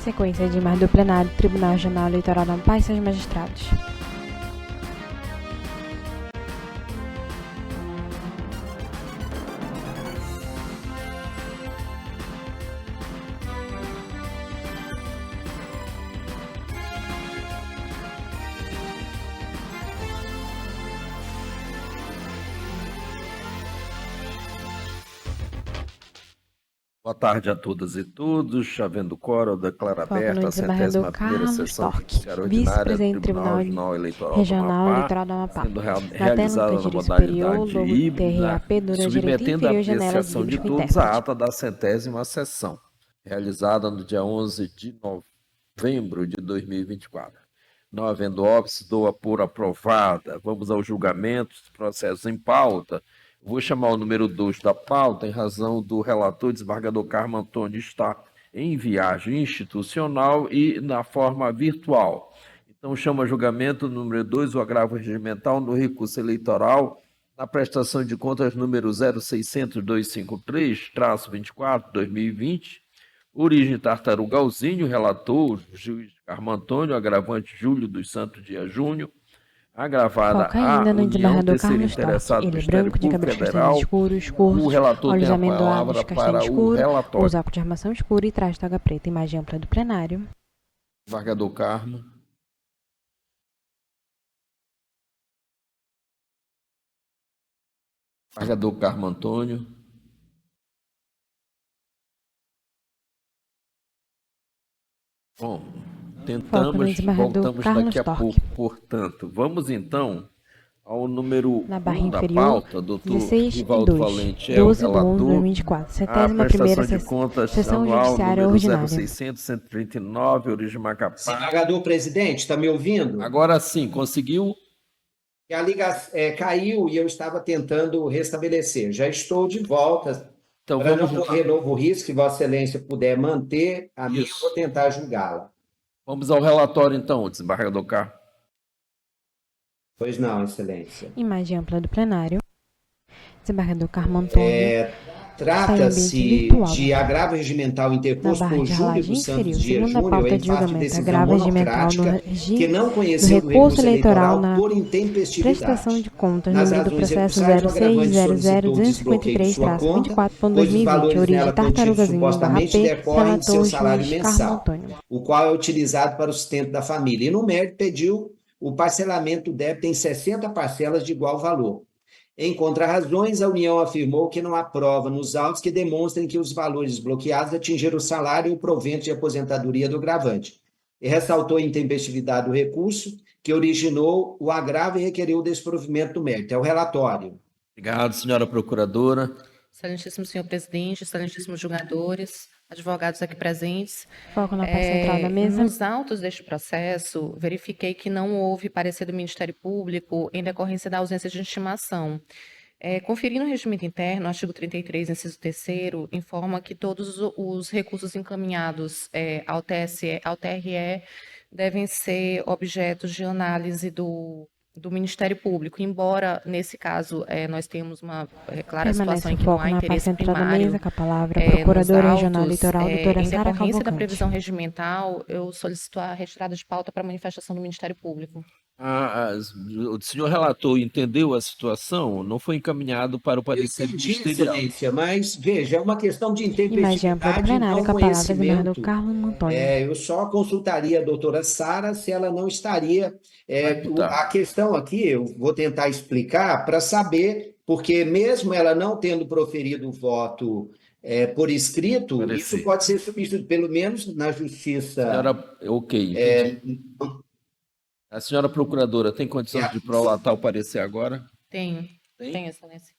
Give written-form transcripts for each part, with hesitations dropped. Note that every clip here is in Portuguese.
Sequência de mais do plenário do Tribunal Regional Eleitoral da Amapá e seus magistrados. Boa tarde a todas e todos. Havendo quórum, eu declaro aberta a 101ª sessão judiciária ordinária do Tribunal Regional Eleitoral do Amapá, sendo realizada na modalidade híbrida, submetendo à apreciação de todos a ata da 100ª sessão, realizada no dia 11 de novembro de 2024. Não havendo óbice, dou-a por aprovada. Vamos ao julgamento dos processos em pauta. Vou chamar o número 2 da pauta, em razão do relator, desembargador Carmo Antônio, estar em viagem institucional e na forma virtual. Então, chama a julgamento número 2, o agravo regimental no recurso eleitoral, na prestação de contas número 060253-24-2020, origem Tartarugalzinho, relator, juiz Carmo Antônio, agravante Júlio dos Santos Dias Júnior, agravada a União, terceiro interessado do Ministério Público Federal. O relator tem a palavra para o relatório. Usa óculos de armação escura e traje toga preta, imagem ampla do plenário. Desembargador Carmo. Desembargador Carmo Antônio. Bom, tentamos, voltamos daqui a pouco. Portanto, vamos então ao número 1 da pauta, doutor Rivaldo Valente, é o relator, a prestação de contas anual número 0600-139, origem Macapá. Desembargador presidente, está me ouvindo? Agora sim, conseguiu? A ligação caiu e eu estava tentando restabelecer. Já estou de volta. Então, para não correr novo risco, se Vossa Excelência puder manter a minha, eu vou tentar julgá-la. Vamos ao relatório, então, desembargador Carmo. Pois não, Excelência. Imagem ampla do plenário. Desembargador Carmo Antônio. Trata-se de agravo regimental interposto por Júlio dos Santos Dias Júnior em face de decisão monocrática que não conheceu do recurso eleitoral por intempestividade. Prestação de contas, número do processo 0600-253-24.2020, origem Tartarugazinho, barra P, relator juiz Carmo Antônio. O qual é utilizado para o sustento da família. E no mérito pediu o parcelamento do débito em 60 parcelas de igual valor. Em contrarrazões, a União afirmou que não há prova nos autos que demonstrem que os valores bloqueados atingiram o salário e o provento de aposentadoria do gravante. E ressaltou a intempestividade do recurso, que originou o agravo e requeriu o desprovimento do mérito. É o relatório. Obrigado, senhora procuradora. Excelentíssimo senhor presidente, excelentíssimos julgadores, advogados aqui presentes. Foco na parte central da mesa. Nos autos deste processo, verifiquei que não houve parecer do Ministério Público em decorrência da ausência de intimação. Conferindo o regimento interno, o artigo 33, inciso 3º, informa que todos os recursos encaminhados ao TSE, ao TRE devem ser objetos de análise do Ministério Público, embora, nesse caso, nós temos uma clara situação em que não há interesse primário mesa, com a palavra, Procuradora Regional Eleitoral, doutora em Sara decorrência da Cavalcante. previsão regimental, eu solicito a retirada de pauta para manifestação do Ministério Público. O senhor relator entendeu a situação? Não foi encaminhado para o parecer ministerial. Excelência, mas, veja, é uma questão de Imagem ampla do intempestividade e plenário, não com a palavra, conhecimento. desembargador Carmo Antônio. Eu só consultaria a doutora Sara se ela não estaria... A questão aqui, eu vou tentar explicar para saber, porque mesmo ela não tendo proferido o voto por escrito, isso pode ser substituído, pelo menos na justiça... Senhora, ok, entendi. A senhora procuradora tem condições de prolatar o parecer agora? Tenho, excelência.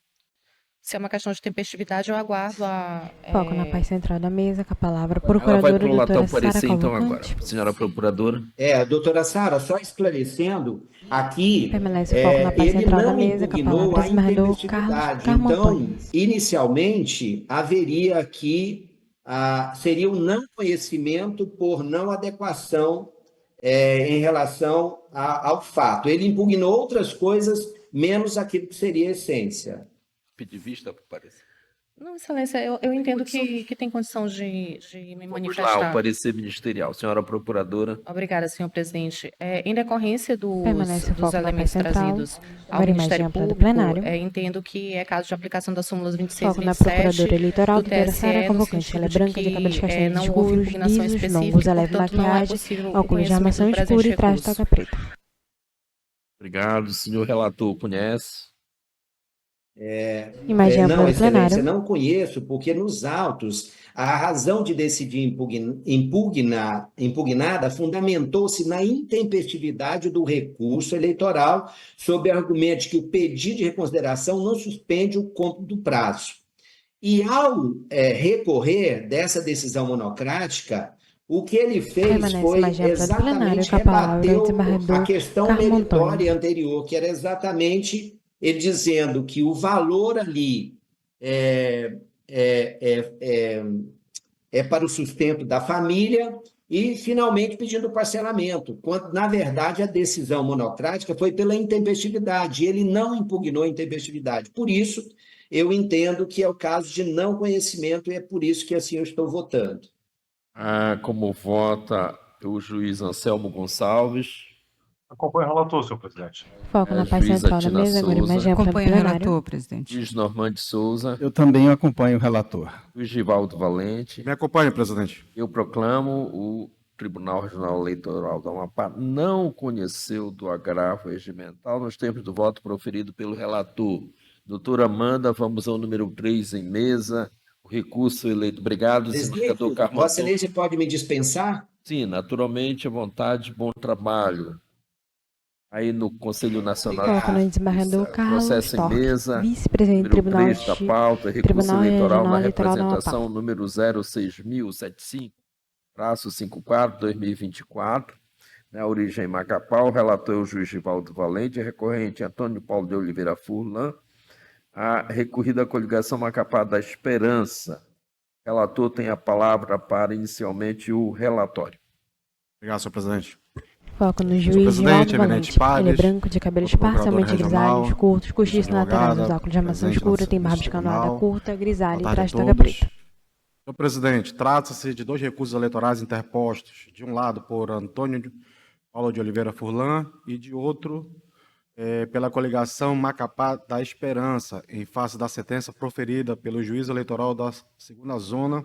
Se é uma questão de tempestividade, eu aguardo a... Foco na parte central da mesa, com a palavra, Ela vai Procuradora prolatar doutora o parecer, Sara então, agora. Cavalcante. Senhora procuradora. Doutora Sara, só esclarecendo, aqui Permanece o foco na parte ele central da não mesa, com a impugnou palavra, a desembargador intempestividade. Carmo Então, Antônio. inicialmente, haveria aqui, seria um não conhecimento por não adequação em relação ao fato. Ele impugnou outras coisas, menos aquilo que seria a essência. Pedir vista para o parecer. Não, Excelência, eu entendo que tem condição de me Vamos lá, o manifestar. parecer ministerial. Senhora procuradora. Obrigada, senhor presidente. Em decorrência Permanece o dos foco na paz elementos central. trazidos ao Agora, imagem Ministério ampla do Público, plenário. entendo que é caso de aplicação das súmulas 26 Foco e na 27 procuradora eleitoral, do doutora Sara TSE, no Convocante. Ela é sentido de branca, de cabelos que castanhos não houve escuros, impugnação lisos, específica longos, e, leve portanto, não é maquiagem, possível o óculos de conhecimento armação do escura presente e traje recurso. toca preta. Obrigado. Senhor relator, conhece? Imagem ampla Não, do Excelência, plenário. não conheço, porque nos autos a razão de decidir impugnada fundamentou-se na intempestividade do recurso eleitoral, sob argumento de que o pedido de reconsideração não suspende o cômputo do prazo. E ao recorrer dessa decisão monocrática, o que ele fez Permanece foi imagem ampla do plenário. exatamente Com a palavra, o rebater a desembargador questão Carmo Antônio. meritória anterior, que era exatamente ele dizendo que o valor ali é para o sustento da família e, finalmente, pedindo parcelamento, quando, na verdade, a decisão monocrática foi pela intempestividade, e ele não impugnou a intempestividade. Por isso, eu entendo que é o caso de não conhecimento, e é por isso que assim eu estou votando. Como vota o juiz Anselmo Gonçalves? Acompanho o relator, senhor presidente. Foco na paz Juíza central da Tina mesa. Agora, Souza. imagem ampla do Acompanho o plenário. relator, presidente. Juiz Normande Souza. Eu também acompanho o relator. Juiz Givaldo Valente. Me acompanho, presidente. Eu proclamo o Tribunal Regional Eleitoral do Amapá não conheceu do agravo regimental nos termos do voto proferido pelo relator. Doutora Amanda, vamos ao número 3 em mesa. O recurso eleito. Obrigado, desembargador Carmo. Vossa Excelência pode me dispensar? Sim, naturalmente, à vontade, bom trabalho. Aí no Conselho Nacional. Foco no desembargador Carlos Processo em Torque, mesa. vice-presidente do Número Tribunal 3 da pauta, recurso Tribunal eleitoral na Regional Eleitoral do Amapá. representação número 06075-54-2024, na origem Macapá. O relator é o juiz Givaldo Valente, recorrente Antônio Paulo de Oliveira Furlan, a recorrida à coligação Macapá da Esperança. O relator tem a palavra para inicialmente o relatório. Obrigado, senhor presidente. Foco no Senhor juiz presidente, Givaldo eminente Valente. Ele é pares, branco, de cabelos procurador parcialmente regional, grisalhos, curtos, cochichos laterais, advogada, óculos de armação presidente escura, do tem barba de canoada tribunal. curta, grisalha e Boa tarde traje a toga todos. preta. Senhor presidente, trata-se de 2 recursos eleitorais interpostos, de um lado por Antônio Paulo de Oliveira Furlan e de outro pela coligação Macapá da Esperança, em face da sentença proferida pelo juiz eleitoral da 2ª Zona,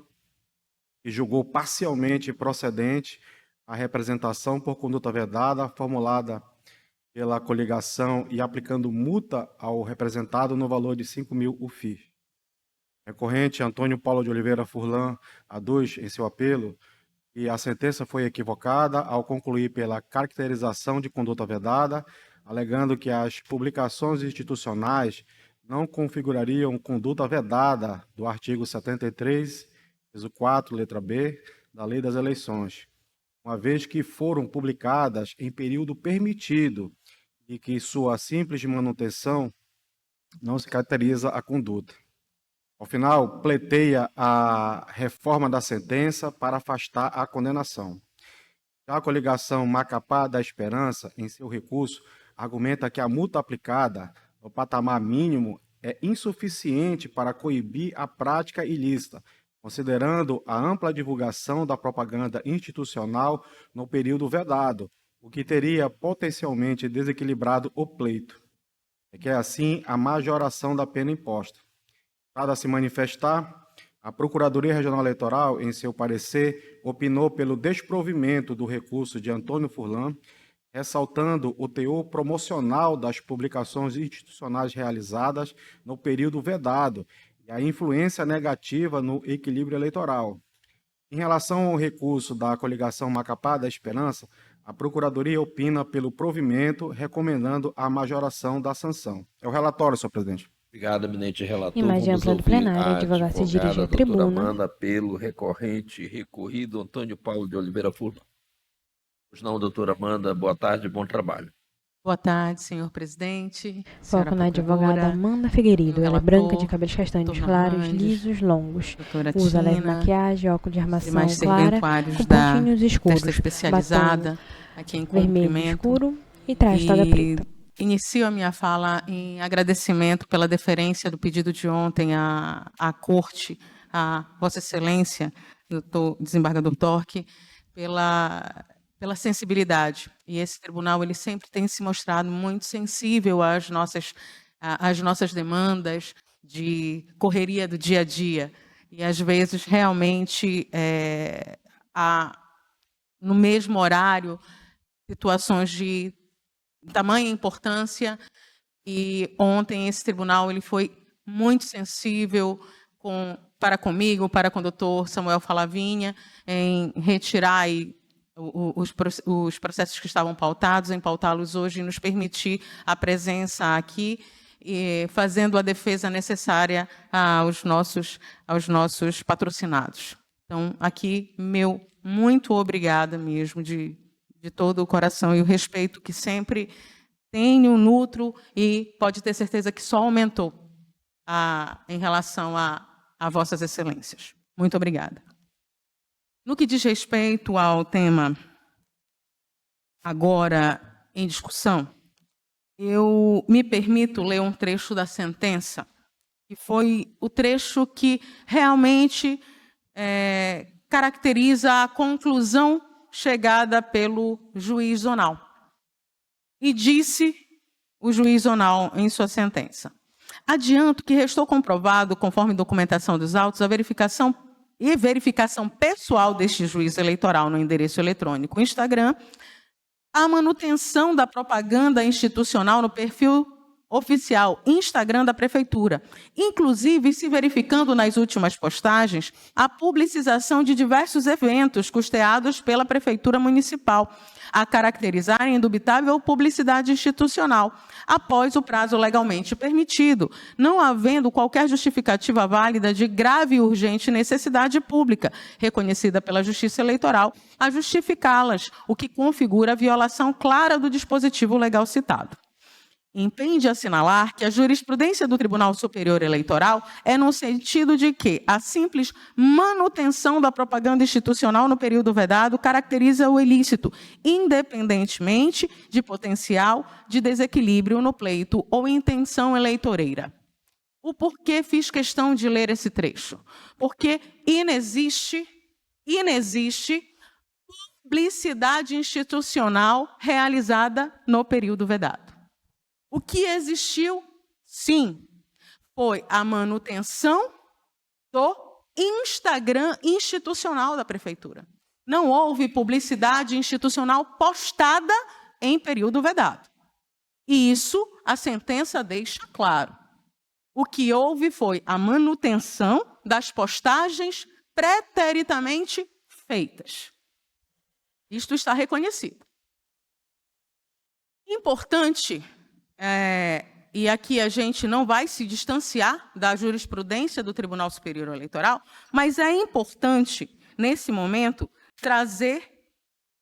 que julgou parcialmente procedente a representação por conduta vedada formulada pela coligação e aplicando multa ao representado no valor de 5.000 UFIs. Recorrente Antônio Paulo de Oliveira Furlan, A2, em seu apelo, e a sentença foi equivocada ao concluir pela caracterização de conduta vedada, alegando que as publicações institucionais não configurariam conduta vedada do artigo 73, inciso 4, letra B, da Lei das Eleições, uma vez que foram publicadas em período permitido e que sua simples manutenção não se caracteriza a conduta. Ao final, pleiteia a reforma da sentença para afastar a condenação. Já a coligação Macapá da Esperança, em seu recurso, argumenta que a multa aplicada no patamar mínimo é insuficiente para coibir a prática ilícita, considerando a ampla divulgação da propaganda institucional no período vedado, o que teria potencialmente desequilibrado o pleito. Requer, assim, a majoração da pena imposta. Para se manifestar, a Procuradoria Regional Eleitoral, em seu parecer, opinou pelo desprovimento do recurso de Antônio Furlan, ressaltando o teor promocional das publicações institucionais realizadas no período vedado e a influência negativa no equilíbrio eleitoral. Em relação ao recurso da coligação Macapá da Esperança, a Procuradoria opina pelo provimento, recomendando a majoração da sanção. É o relatório, senhor presidente. Obrigado, eminente relator. Imagem ampla do plenário, advogado se dirige à tribuna. Amanda, pelo recorrente recorrido Antônio Paulo de Oliveira Furlan. Pois não, doutora Amanda, boa tarde, bom trabalho. Boa tarde, senhor presidente. Foco na advogada Amanda Figueiredo. Ela é branca, de cabelos castanhos claros, lisos, longos. Usa leve maquiagem, óculos de armação clara, com pontinhos escuros, especializada, aqui em vermelho escuro e traz toga preta. inicio a minha fala em agradecimento pela deferência do pedido de ontem à Corte, a Vossa Excelência, doutor desembargador Torque, pela sensibilidade. E esse tribunal ele sempre tem se mostrado muito sensível às nossas demandas de correria do dia a dia. E, às vezes, realmente, há, no mesmo horário, situações de tamanha importância. E ontem esse tribunal ele foi muito sensível para comigo, para com o doutor Samuel Falavinha, em retirar aí os processos que estavam pautados, em pautá-los hoje e nos permitir a presença aqui, e fazendo a defesa necessária aos nossos patrocinados. Então, aqui, meu muito obrigada mesmo, de todo o coração, e o respeito que sempre tenho, nutro, e pode ter certeza que só aumentou em relação a Vossas Excelências. Muito obrigada. No que diz respeito ao tema agora em discussão, eu me permito ler um trecho da sentença, que foi o trecho que realmente caracteriza a conclusão chegada pelo juiz zonal. E disse o juiz zonal em sua sentença: adianto que restou comprovado, conforme documentação dos autos, a verificação pessoal deste juiz eleitoral no endereço eletrônico Instagram, a manutenção da propaganda institucional no perfil oficial Instagram da Prefeitura, inclusive se verificando nas últimas postagens a publicização de diversos eventos custeados pela Prefeitura Municipal, a caracterizarem indubitável publicidade institucional, após o prazo legalmente permitido, não havendo qualquer justificativa válida de grave e urgente necessidade pública, reconhecida pela Justiça Eleitoral, a justificá-las, o que configura a violação clara do dispositivo legal citado. Impende assinalar que a jurisprudência do Tribunal Superior Eleitoral é no sentido de que a simples manutenção da propaganda institucional no período vedado caracteriza o ilícito, independentemente de potencial de desequilíbrio no pleito ou intenção eleitoreira. O porquê fiz questão de ler esse trecho? Porque inexiste publicidade institucional realizada no período vedado. O que existiu, sim, foi a manutenção do Instagram institucional da Prefeitura. Não houve publicidade institucional postada em período vedado. E isso a sentença deixa claro. O que houve foi a manutenção das postagens preteritamente feitas. Isto está reconhecido. Importante... e aqui a gente não vai se distanciar da jurisprudência do Tribunal Superior Eleitoral, mas é importante, nesse momento, trazer,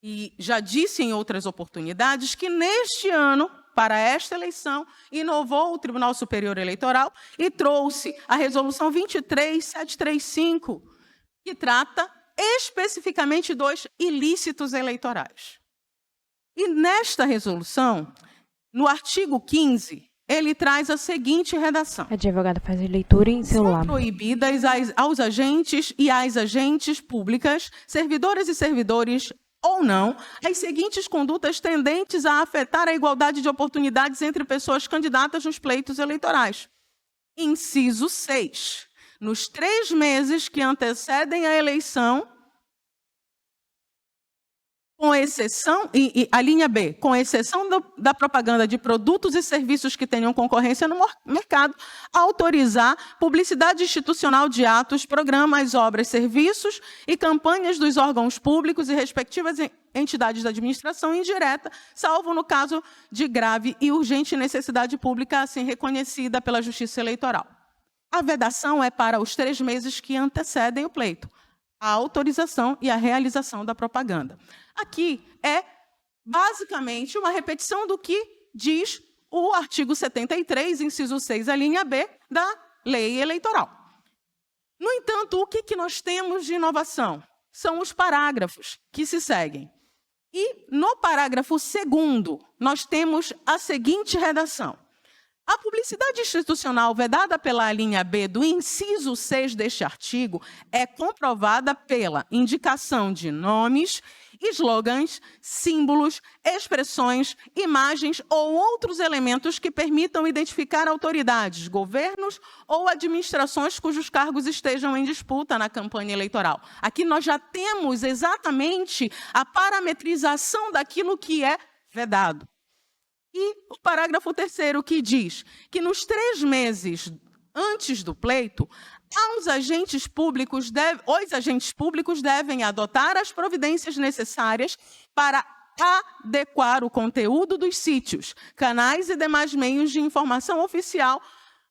e já disse em outras oportunidades, que neste ano, para esta eleição, inovou o Tribunal Superior Eleitoral e trouxe a Resolução 23735, que trata especificamente dos ilícitos eleitorais. E nesta resolução, no artigo 15, ele traz a seguinte redação. A advogada faz a leitura em celular. São proibidas aos agentes e às agentes públicas, servidoras e servidores ou não, as seguintes condutas tendentes a afetar a igualdade de oportunidades entre pessoas candidatas nos pleitos eleitorais. Inciso 6. Nos 3 meses que antecedem a eleição, com exceção, e a linha B, com exceção da propaganda de produtos e serviços que tenham concorrência no mercado, autorizar publicidade institucional de atos, programas, obras, serviços e campanhas dos órgãos públicos e respectivas entidades da administração indireta, salvo no caso de grave e urgente necessidade pública, assim reconhecida pela Justiça Eleitoral. A vedação é para os 3 meses que antecedem o pleito, a autorização e a realização da propaganda. Aqui é, basicamente, uma repetição do que diz o artigo 73, inciso 6, a linha B, da lei eleitoral. No entanto, o que nós temos de inovação? São os parágrafos que se seguem. E no parágrafo 2º, nós temos a seguinte redação. A publicidade institucional vedada pela linha B do inciso 6 deste artigo é comprovada pela indicação de nomes, slogans, símbolos, expressões, imagens ou outros elementos que permitam identificar autoridades, governos ou administrações cujos cargos estejam em disputa na campanha eleitoral. Aqui nós já temos exatamente a parametrização daquilo que é vedado. E o parágrafo 3º que diz que nos 3 meses antes do pleito, os agentes públicos devem adotar as providências necessárias para adequar o conteúdo dos sítios, canais e demais meios de informação oficial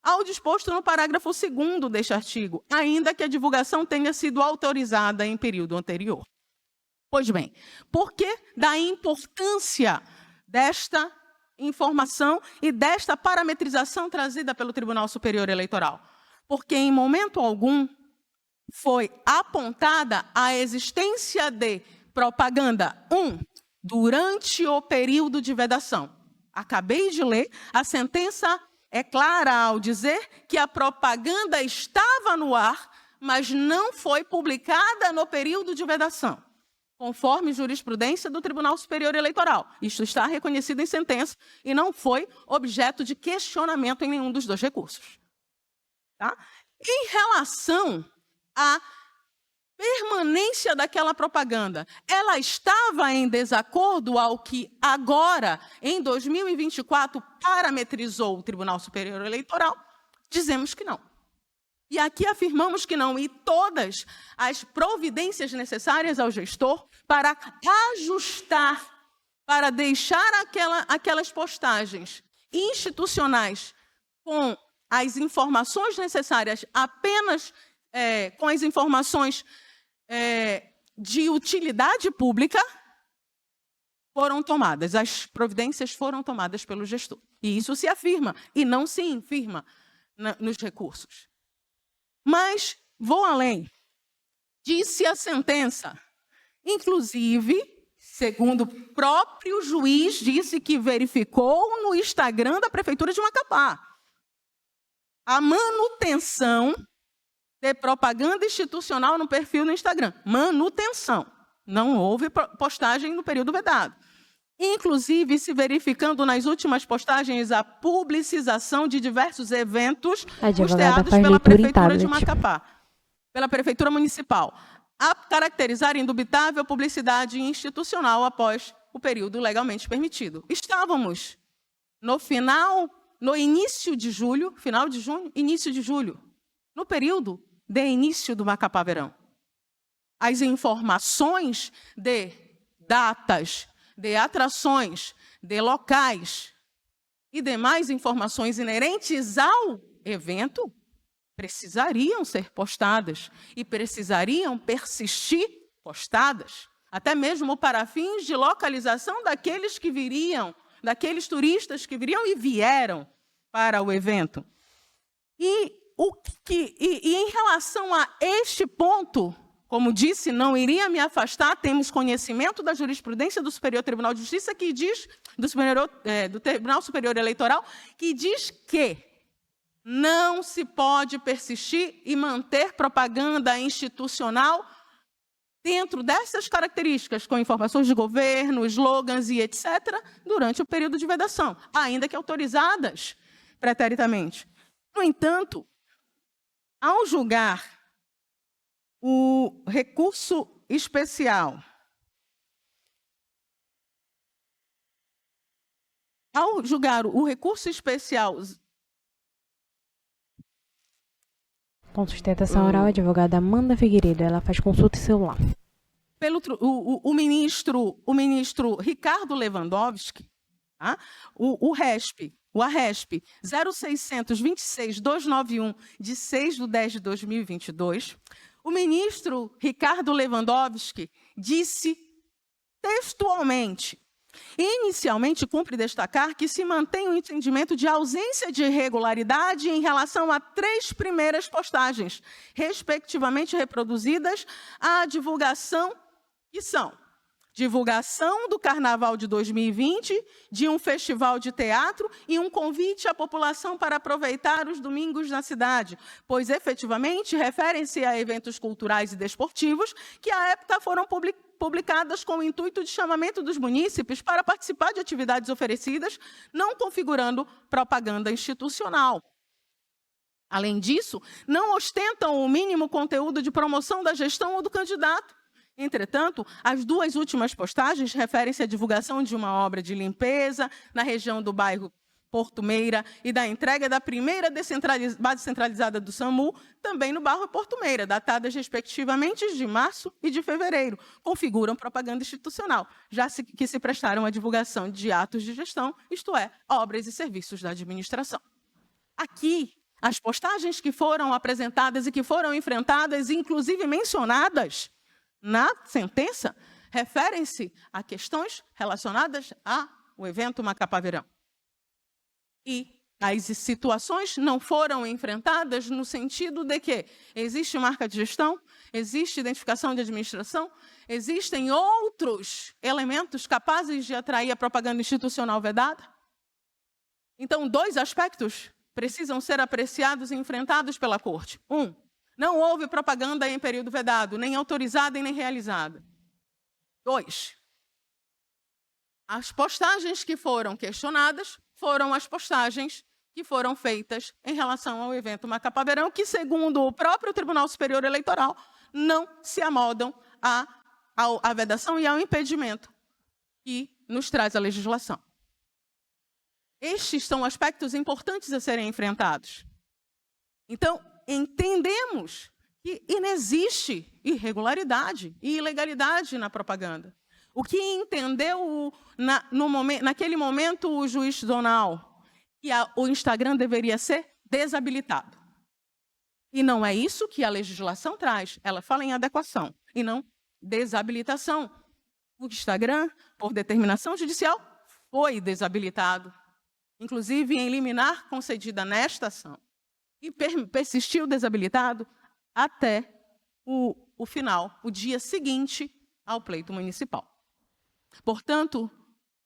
ao disposto no parágrafo 2º deste artigo, ainda que a divulgação tenha sido autorizada em período anterior. Pois bem, por que da importância desta informação e desta parametrização trazida pelo Tribunal Superior Eleitoral? Porque em momento algum foi apontada a existência de propaganda, durante o período de vedação. Acabei de ler, a sentença é clara ao dizer que a propaganda estava no ar, mas não foi publicada no período de vedação, conforme jurisprudência do Tribunal Superior Eleitoral. Isto está reconhecido em sentença e não foi objeto de questionamento em nenhum dos 2 recursos. Tá? Em relação à permanência daquela propaganda, ela estava em desacordo ao que agora, em 2024, parametrizou o Tribunal Superior Eleitoral? Dizemos que não. E aqui afirmamos que não, e todas as providências necessárias ao gestor para ajustar, para deixar aquelas postagens institucionais com as informações necessárias apenas com as informações de utilidade pública, foram tomadas, as providências foram tomadas pelo gestor. E isso se afirma, e não se infirma nos recursos. Mas vou além. Disse a sentença, inclusive, segundo o próprio juiz, disse que verificou no Instagram da Prefeitura de Macapá a manutenção de propaganda institucional no perfil no Instagram. Manutenção. Não houve postagem no período vedado. Inclusive, se verificando nas últimas postagens a publicização de diversos eventos custeados pela Prefeitura de Macapá, pela Prefeitura Municipal, a caracterizar indubitável publicidade institucional após o período legalmente permitido. Estávamos no início de julho, final de junho, início de julho, no período de início do Macapá Verão. As informações de datas, de atrações, de locais e demais informações inerentes ao evento precisariam ser postadas e precisariam persistir postadas, até mesmo para fins de localização daqueles que viriam, daqueles turistas que viriam e vieram para o evento. E em relação a este ponto, como disse, não iria me afastar, temos conhecimento da jurisprudência do Superior Tribunal de Justiça, que diz, do Tribunal Superior Eleitoral, que diz que não se pode persistir e manter propaganda institucional dentro dessas características, com informações de governo, slogans e etc., durante o período de vedação, ainda que autorizadas preteritamente. No entanto, ao julgar o recurso especial, Com sustentação oral, a advogada Amanda Figueiredo, ela faz consulta em celular. O ministro Ricardo Lewandowski, tá? O ARESP 0626-291, de 6/10/2022, o ministro Ricardo Lewandowski disse textualmente: inicialmente, cumpre destacar que se mantém o entendimento de ausência de irregularidade em relação a 3 primeiras postagens, respectivamente reproduzidas à divulgação, que são divulgação do Carnaval de 2020, de um festival de teatro e um convite à população para aproveitar os domingos na cidade, pois, efetivamente, referem-se a eventos culturais e desportivos que, à época, foram publicadas com o intuito de chamamento dos munícipes para participar de atividades oferecidas, não configurando propaganda institucional. Além disso, não ostentam o mínimo conteúdo de promoção da gestão ou do candidato. Entretanto, as duas últimas postagens referem-se à divulgação de uma obra de limpeza na região do bairro Porto Meira e da entrega da primeira base centralizada do SAMU, também no bairro Porto Meira, datadas respectivamente de março e de fevereiro, configuram propaganda institucional, já que se prestaram à divulgação de atos de gestão, isto é, obras e serviços da administração. Aqui, as postagens que foram apresentadas e que foram enfrentadas, inclusive mencionadas na sentença, referem-se a questões relacionadas ao evento Macapá Verão. E as situações não foram enfrentadas no sentido de que existe marca de gestão, existe identificação de administração, existem outros elementos capazes de atrair a propaganda institucional vedada. Então, dois aspectos precisam ser apreciados e enfrentados pela Corte. Não houve propaganda em período vedado, nem autorizada e nem realizada. 2. As postagens que foram questionadas foram as postagens que foram feitas em relação ao evento Macapá Verão, que, segundo o próprio Tribunal Superior Eleitoral, não se amodam à vedação e ao impedimento que nos traz a legislação. Estes são aspectos importantes a serem enfrentados. Então, entendemos que inexiste irregularidade e ilegalidade na propaganda. O que entendeu naquele momento o juiz zonal, que o Instagram deveria ser desabilitado. E não é isso que a legislação traz. Ela fala em adequação e não desabilitação. O Instagram, por determinação judicial, foi desabilitado, inclusive em liminar concedida nesta ação. E persistiu desabilitado até o final, o dia seguinte ao pleito municipal. Portanto,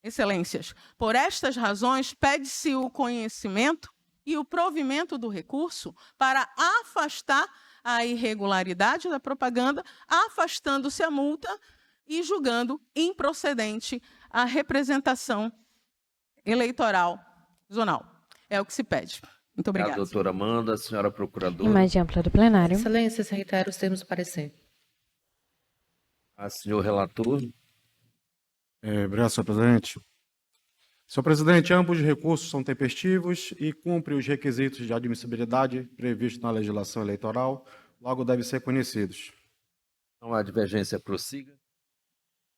excelências, por estas razões, pede-se o conhecimento e o provimento do recurso para afastar a irregularidade da propaganda, afastando-se a multa e julgando improcedente a representação eleitoral zonal. É o que se pede. Muito obrigada. Doutora Amanda, senhora procuradora. Imagem ampla do plenário. Excelências, reitero os termos do parecer. Senhor relator. Obrigado, senhor presidente. Senhor presidente, ambos os recursos são tempestivos e cumprem os requisitos de admissibilidade previstos na legislação eleitoral, logo devem ser conhecidos. Não há divergência, prossiga.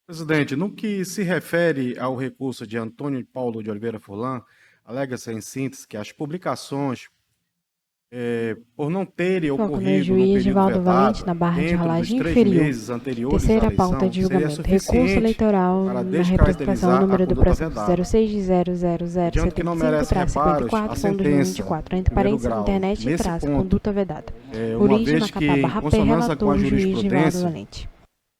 Presidente, no que se refere ao recurso de Antônio Paulo de Oliveira Furlan, alega-se em síntese que as publicações, por não terem ocorrido no período vedado, na barra de dentro dos rolagem 3 inferior. meses anteriores à Terceira eleição, pauta de seria julgamento. Recurso suficiente eleitoral para na representação descaracterizar número a do conduta processo vedada. 06 Diante que não merece reparos, a sentença, entre parênteses, grau, internet e nesse traço, ponto, conduta vedada. uma Origem, vez que, Macapá, em barra P, consonância com a relator, juiz Givaldo jurisprudência, Valente.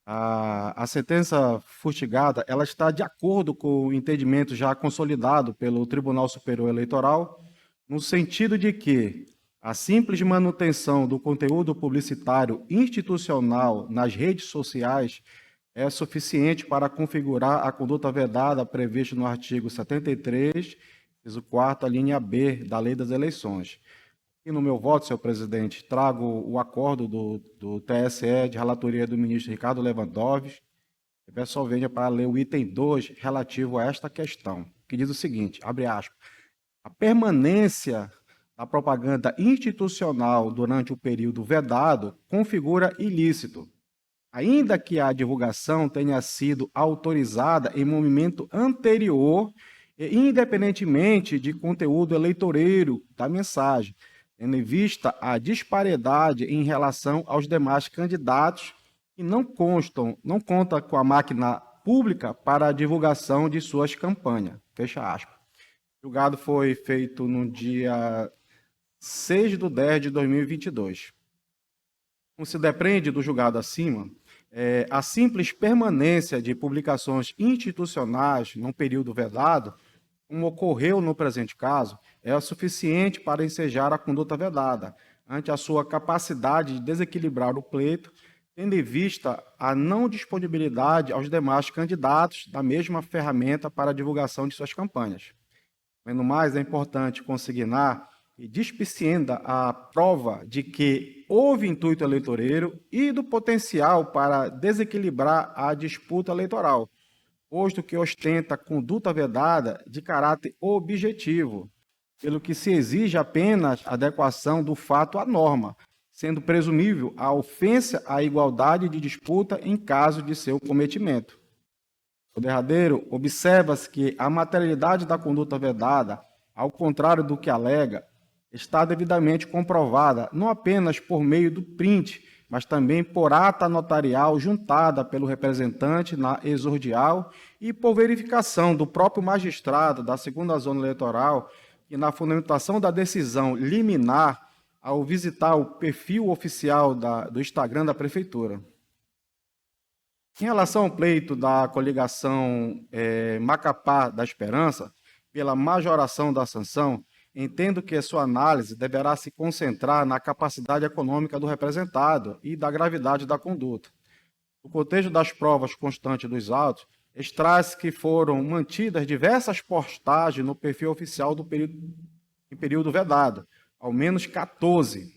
a sentença fustigada ela está de acordo com o entendimento já consolidado pelo Tribunal Superior Eleitoral, no sentido de que a simples manutenção do conteúdo publicitário institucional nas redes sociais é suficiente para configurar a conduta vedada prevista no artigo 73, inciso 4º, linha B, da Lei das Eleições. E no meu voto, senhor presidente, trago o acordo do TSE de relatoria do ministro Ricardo Lewandowski. Eu peço só venha para ler o item 2 relativo a esta questão, que diz o seguinte, abre aspas, a permanência da propaganda institucional durante o período vedado configura ilícito, ainda que a divulgação tenha sido autorizada em momento anterior e independentemente de conteúdo eleitoreiro da mensagem, tendo em vista a disparidade em relação aos demais candidatos que não contam com a máquina pública para a divulgação de suas campanhas. Fecha aspas. O julgado foi feito no dia 6 de 10 de 2022. Como se depreende do julgado acima, A simples permanência de publicações institucionais num período vedado, como ocorreu no presente caso, é suficiente para ensejar a conduta vedada, ante a sua capacidade de desequilibrar o pleito, tendo em vista a não disponibilidade aos demais candidatos da mesma ferramenta para a divulgação de suas campanhas. Além do mais, é importante consignar e dispicienda a prova de que houve intuito eleitoreiro e do potencial para desequilibrar a disputa eleitoral, posto que ostenta conduta vedada de caráter objetivo, pelo que se exige apenas a adequação do fato à norma, sendo presumível a ofensa à igualdade de disputa em caso de seu cometimento. No derradeiro, observa-se que a materialidade da conduta vedada, ao contrário do que alega, está devidamente comprovada não apenas por meio do print, mas também por ata notarial juntada pelo representante na exordial e por verificação do próprio magistrado da segunda zona eleitoral, que na fundamentação da decisão liminar, ao visitar o perfil oficial do Instagram da Prefeitura. Em relação ao pleito da coligação Macapá da Esperança, pela majoração da sanção, entendo que a sua análise deverá se concentrar na capacidade econômica do representado e da gravidade da conduta. No contexto das provas constantes dos autos, extrai-se que foram mantidas diversas postagens no perfil oficial em período vedado, ao menos 14.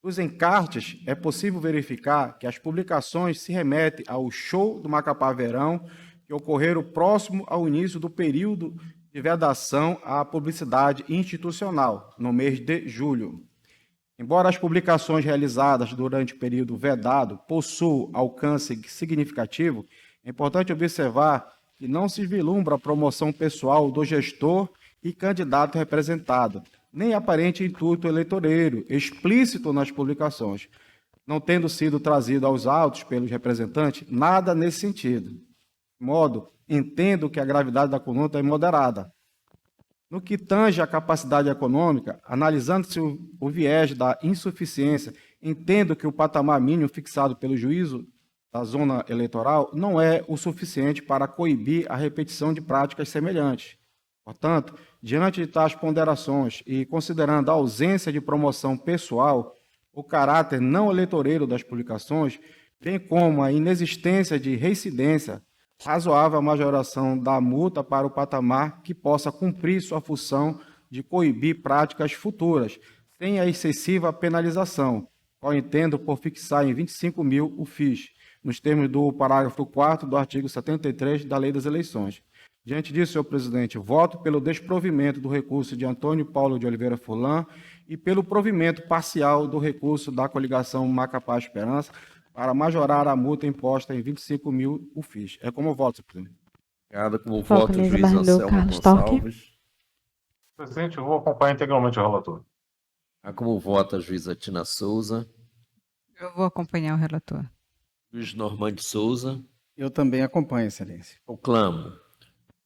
Dos encartes, é possível verificar que as publicações se remetem ao show do Macapá Verão, que ocorreram próximo ao início do período de vedação à publicidade institucional, no mês de julho. Embora as publicações realizadas durante o período vedado possuam alcance significativo, é importante observar que não se vislumbra a promoção pessoal do gestor e candidato representado, nem aparente intuito eleitoreiro explícito nas publicações, não tendo sido trazido aos autos pelos representantes nada nesse sentido. De modo, entendo que a gravidade da conduta é moderada. No que tange à capacidade econômica, analisando-se o viés da insuficiência, entendo que o patamar mínimo fixado pelo juízo da zona eleitoral não é o suficiente para coibir a repetição de práticas semelhantes. Portanto, diante de tais ponderações e considerando a ausência de promoção pessoal, o caráter não eleitoreiro das publicações, bem como a inexistência de reincidência, razoável a majoração da multa para o patamar que possa cumprir sua função de coibir práticas futuras, sem a excessiva penalização, qual entendo por fixar em 25 mil o FIS, nos termos do parágrafo 4º do artigo 73 da Lei das Eleições. Diante disso, senhor presidente, voto pelo desprovimento do recurso de Antônio Paulo de Oliveira Furlan e pelo provimento parcial do recurso da coligação Macapá Esperança, para majorar a multa imposta em 25 mil o FIS. É como voto, senhor presidente. Obrigado. Como voto, o juiz Anselmo Gonçalves. Presidente, eu vou acompanhar integralmente o relator. Como vota a juíza Tina Souza. Eu vou acompanhar o relator. Juiz Normando Souza. Eu também acompanho, excelência. Proclamo.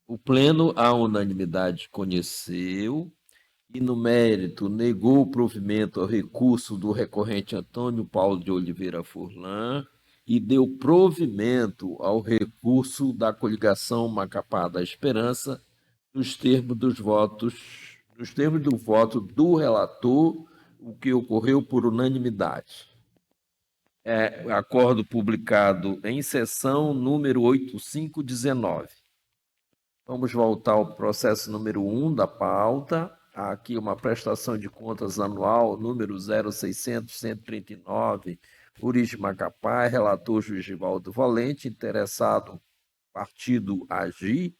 O Pleno, à unanimidade, conheceu e, no mérito, negou o provimento ao recurso do recorrente Antônio Paulo de Oliveira Furlan e deu provimento ao recurso da coligação Macapá da Esperança nos termos do voto do relator, o que ocorreu por unanimidade. Acordo publicado em sessão número 8519. Vamos voltar ao processo número 1 da pauta. Há aqui uma prestação de contas anual, número 0600-139, Urige Macapá, relator juiz Givaldo Valente, interessado partido AGI,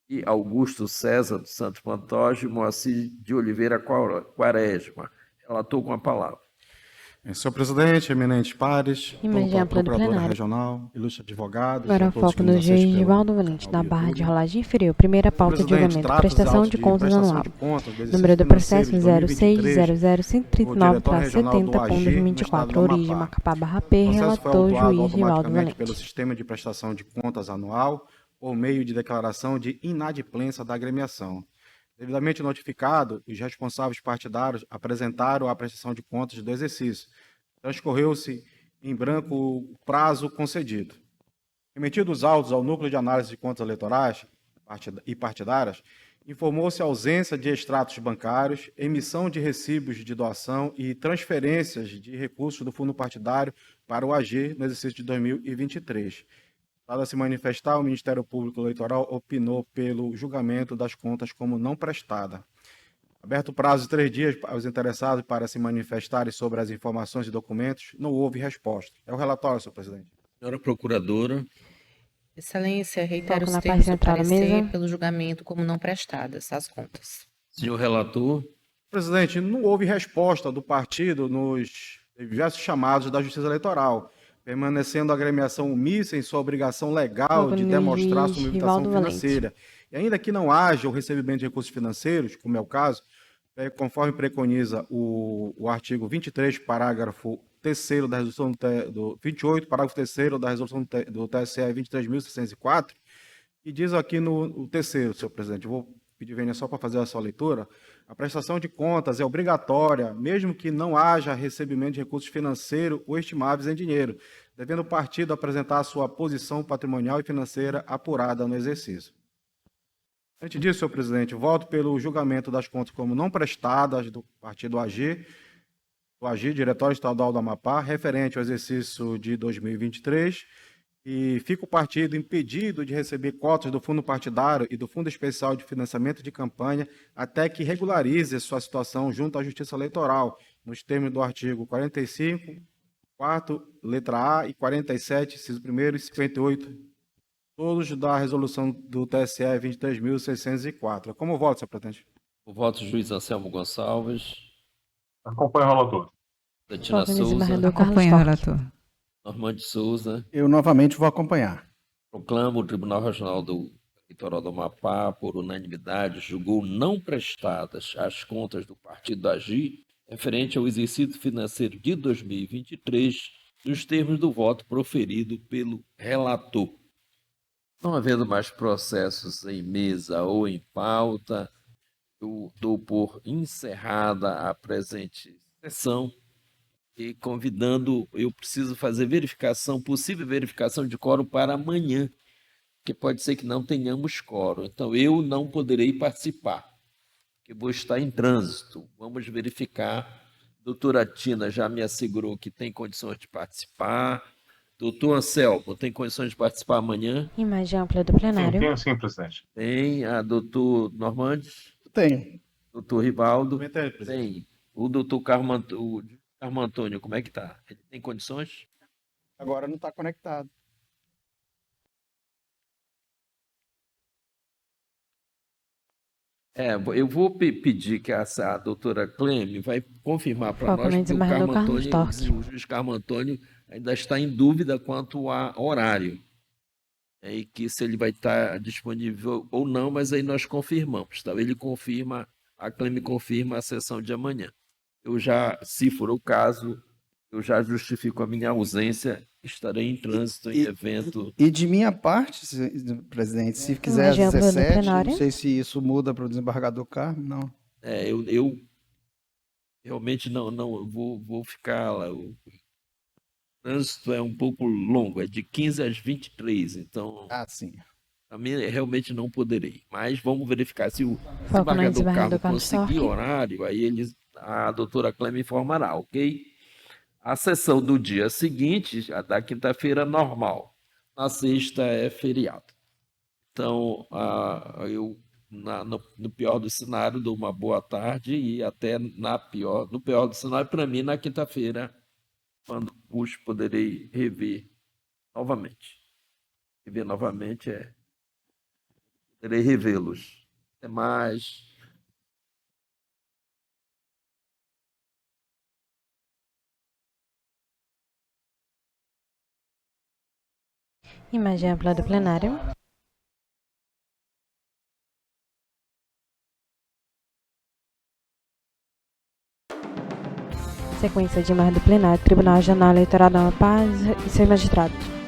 e Augusto César dos Santos Pantoja e Moacir de Oliveira Quaresma. Relator com a palavra. Senhor presidente, eminentes pares, procuradora regional, ilustre advogado. Agora foco no juiz Givaldo Valente, da Barra de Rolagem Inferior. Primeira pauta de julgamento, prestação de contas anual. Número do processo 06007039-70.2024. Origem Macapá Barra P, relator juiz Givaldo Valente. Pelo sistema de prestação de contas anual, por meio de declaração de inadimplência da agremiação. Devidamente notificado, os responsáveis partidários apresentaram a prestação de contas do exercício. Transcorreu-se em branco o prazo concedido. Remetidos os autos ao Núcleo de Análise de Contas Eleitorais e Partidárias, informou-se a ausência de extratos bancários, emissão de recibos de doação e transferências de recursos do fundo partidário para o AG no exercício de 2023. Dado a se manifestar, o Ministério Público Eleitoral opinou pelo julgamento das contas como não prestada. Aberto o prazo de 3 dias aos interessados para se manifestarem sobre as informações e documentos, não houve resposta. É o relatório, senhor presidente. Senhora Procuradora. Excelência, reitero os termos do parecer pelo julgamento como não prestadas as contas. Senhor relator. Presidente, não houve resposta do partido nos diversos chamados da Justiça Eleitoral, permanecendo a agremiação omissa em sua obrigação legal de demonstrar sua movimentação financeira. E ainda que não haja o recebimento de recursos financeiros, como é o caso, conforme preconiza o artigo 23, parágrafo 3º da resolução do 28, parágrafo 3º da resolução do TSE 23.604, e diz aqui no terceiro, senhor presidente, eu vou pedir vênia só para fazer a sua leitura, a prestação de contas é obrigatória, mesmo que não haja recebimento de recursos financeiros ou estimáveis em dinheiro, devendo o partido apresentar a sua posição patrimonial e financeira apurada no exercício. Antes disso, senhor presidente, voto pelo julgamento das contas como não prestadas do partido AG, Diretório Estadual do Amapá, referente ao exercício de 2023, e fica o partido impedido de receber cotas do fundo partidário e do Fundo Especial de Financiamento de Campanha até que regularize sua situação junto à Justiça Eleitoral, nos termos do artigo 45, 4º, letra A, e 47, inciso 1º, e 58, todos da resolução do TSE 23.604. Como voto, senhor presidente? O voto, juiz Anselmo Gonçalves. Acompanho o relator. Betina Souza. Acompanho o relator. Normande Souza. Eu novamente vou acompanhar. Proclamo o Tribunal Regional do Litoral do Amapá, por unanimidade, julgou não prestadas as contas do partido AGI referente ao exercício financeiro de 2023, nos termos do voto proferido pelo relator. Não havendo mais processos em mesa ou em pauta, eu dou por encerrada a presente sessão e convidando, eu preciso fazer possível verificação de quórum para amanhã, que pode ser que não tenhamos quórum. Então, eu não poderei participar, porque vou estar em trânsito. Vamos verificar. Doutora Tina já me assegurou que tem condições de participar. Doutor Anselmo, tem condições de participar amanhã? Imagem ampla do plenário. Sim, presidente. Tem. A doutor Normandes? Tenho. Doutor Rivaldo? Tem. O doutor Carmo Antônio, como é que está? Ele tem condições? Agora não está conectado. Eu vou pedir que a doutora Cleme vai confirmar para nós que o juiz Carmo Antônio ainda está em dúvida quanto a horário. E que se ele vai estar disponível ou não, mas aí nós confirmamos. Tá? Ele confirma, a Cleme confirma a sessão de amanhã. Eu já, se for o caso, eu já justifico a minha ausência, estarei em trânsito em evento. E de minha parte, presidente, se quiser às 17, não sei se isso muda para o desembargador Carmo, não. Eu realmente não vou ficar lá. O trânsito é um pouco longo, é de 15 às 23, então... sim. Também realmente não poderei, mas vamos verificar se o desembargador Carmo conseguir horário, aí a doutora Cleme informará, ok? A sessão do dia seguinte, a da quinta-feira, normal. Na sexta é feriado. Então, eu, no pior do cenário, dou uma boa tarde e até no pior do cenário, para mim, na quinta-feira, quando os poderei rever novamente. Rever novamente poderei revê-los. Até mais. Imagem ampla do plenário. Sequência de imagem do plenário, Tribunal Regional Eleitoral do Amapá e seus magistrados.